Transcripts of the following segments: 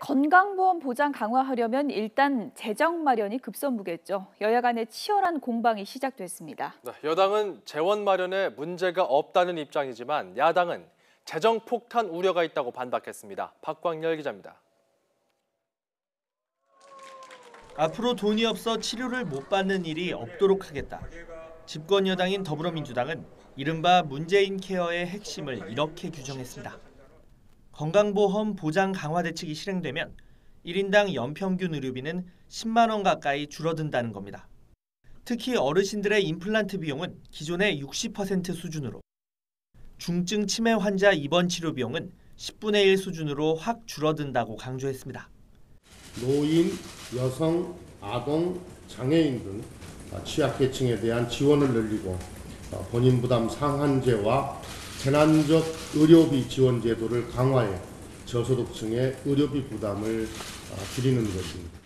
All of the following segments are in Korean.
건강보험 보장 강화하려면 일단 재정 마련이 급선무겠죠. 여야 간의 치열한 공방이 시작됐습니다. 여당은 재원 마련에 문제가 없다는 입장이지만 야당은 재정 폭탄 우려가 있다고 반박했습니다. 박광열 기자입니다. 앞으로 돈이 없어 치료를 못 받는 일이 없도록 하겠다. 집권 여당인 더불어민주당은 이른바 문재인 케어의 핵심을 이렇게 규정했습니다. 건강보험 보장 강화 대책이 실행되면 1인당 연평균 의료비는 10만 원 가까이 줄어든다는 겁니다. 특히 어르신들의 임플란트 비용은 기존의 60% 수준으로, 중증 치매 환자 입원 치료 비용은 10분의 1 수준으로 확 줄어든다고 강조했습니다. 노인, 여성, 아동, 장애인 등 취약계층에 대한 지원을 늘리고 본인 부담 상한제와 재난적 의료비 지원 제도를 강화해 저소득층의 의료비 부담을 줄이는 것입니다.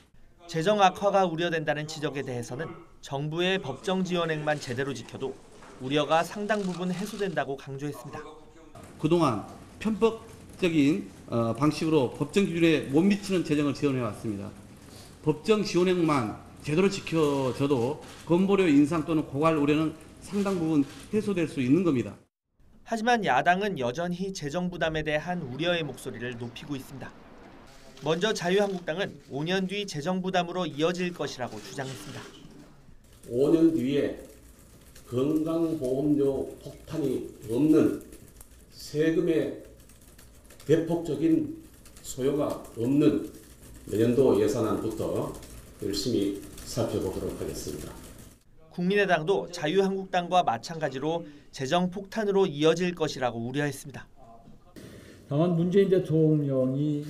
재정 악화가 우려된다는 지적에 대해서는 정부의 법정 지원액만 제대로 지켜도 우려가 상당 부분 해소된다고 강조했습니다. 그동안 편법적인 방식으로 법정 기준에 못 미치는 재정을 지원해왔습니다. 법정 지원액만 제대로 지켜져도 건보료 인상 또는 고갈 우려는 상당 부분 해소될 수 있는 겁니다. 하지만 야당은 여전히 재정 부담에 대한 우려의 목소리를 높이고 있습니다. 먼저 자유한국당은 5년 뒤 재정 부담으로 이어질 것이라고 주장했습니다. 5년 뒤에 건강보험료 폭탄이 없는 세금의 대폭적인 소요가 없는 내년도 예산안부터 열심히 살펴보도록 하겠습니다. 국민의당도 자유한국당과 마찬가지로 재정 폭탄으로 이어질 것이라고 우려했습니다. 다만 문재인 대통령이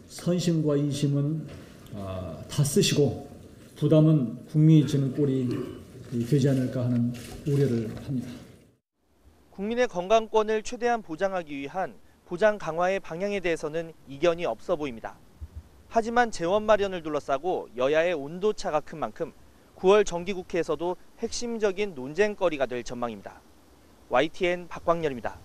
선심과 인심은 다 쓰시고 부담은 국민이 지는 꼴이 되지 않을까 하는 우려를 합니다. 국민의 건강권을 최대한 보장하기 위한 보장 강화의 방향에 대해서는 이견이 없어 보입니다. 하지만 재원 마련을 둘러싸고 여야의 온도차가 큰 만큼 9월 정기국회에서도 핵심적인 논쟁거리가 될 전망입니다. YTN 박광열입니다.